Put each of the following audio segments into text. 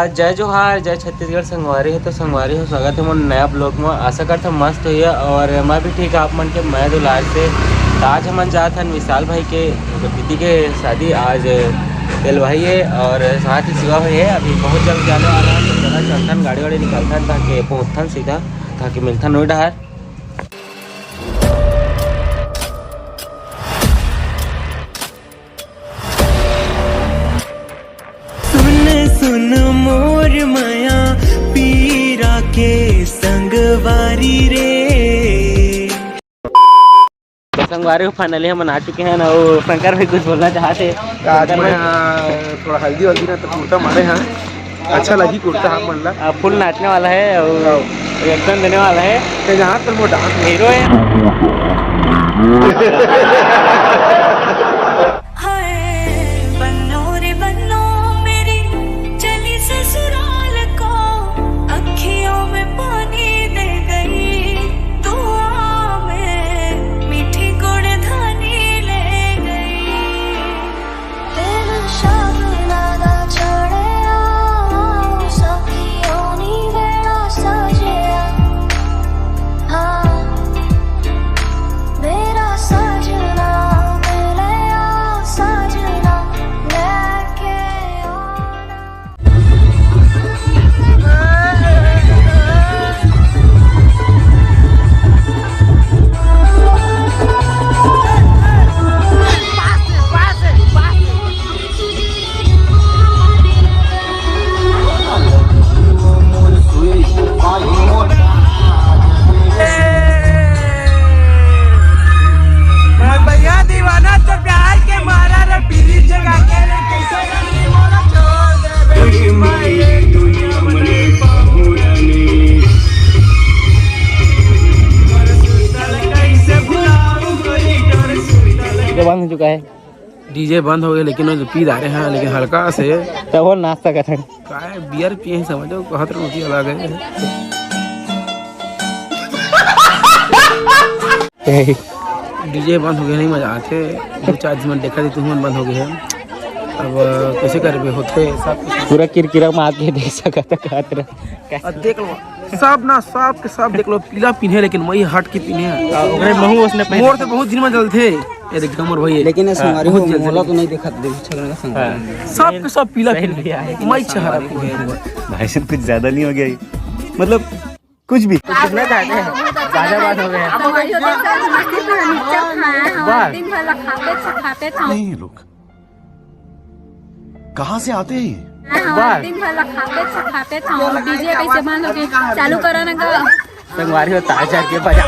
जय जोहार, जय छत्तीसगढ़। संगवारी है तो संगवारी हो, स्वागत है मन नया ब्लॉग में। आशा करता मस्त हुई और मैं भी ठीक है। आप मन के मैं दुलार से आज हम जाते हैं विशाल भाई के दीदी के शादी। आज तेल भाई है और साथ ही शिवा भाई है। अभी बहुत जल्द जाने वाला है तो जगह चलता गाड़ी वाड़ी निकलता है ताकि पहुँचता सीधा ताकि मिलता नोएडा है। सुन मोर माया पीरा के संगवारी रे। संगवारी को फाइनली हम आ चुके हैं ना। वो शंकर भाई कुछ बोलना चाहते थोड़ा हल्दी वल्दी ना तो कुर्ता मारे हैं। अच्छा लगी कुर्ता हम मतलब फुल नाचने वाला है और रिएक्शन देने वाला है। जहाँ पर वो डांस हीरो है। बंद हो चुका है, डीजे बंद हो गया लेकिन वो पी जा रहे हैं लेकिन हल्का से तब वो नाश्ता कर रहे हैं। बियर पिए ही समझो कहत रोटी अलग है। डीजे बंद हो गया, नहीं मजा आते। 2-4 दिन देखा थी तुम बंद हो गए हैं। अब कैसे कर होते सब पूरा किरकिरा मार के देख सकता देख लो सब ना सब के सब देख लो पीला पीने लेकिन वही हट के पीने महू उसने मोर से बहुत दिन में जल थे। ये देख कमर भाई लेकिन हमारी मोला तो नहीं देखा सब के सब पीला पीने मई छहरा भाई से कुछ ज्यादा नहीं हो गया मतलब कुछ भी कितना चाहते हैं ज्यादा बात हो गया। नहीं लोग कहाँ से आते हैं दिन भर खाते डीजे कैसे बंद हो गए चालू करो ना। संगवारी हो ताजा के बजा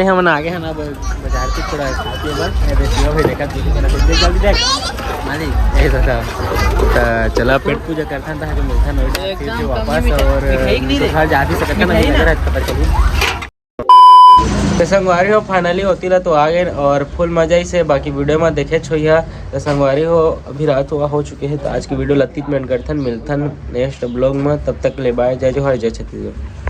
हम आगे है ना बाजार के थोड़ा खाते भाई देखा जल्दी देख चला पेट पूजा करता था मिलता नोएडा वापस और घर जा भी सकता नहीं पता चली। तो संगवारी हो फाइनली होती ला तो आ गए और फुल मजा ही से बाकी वीडियो में देखे छोइया। तो संगवारी हो अभी रात हुआ हो चुके हैं तो आज की वीडियो लतीत में करथन मिलथन नेक्स्ट ब्लॉग में। तब तक ले बाय, जय जोहार, जय छत्तीसगढ़।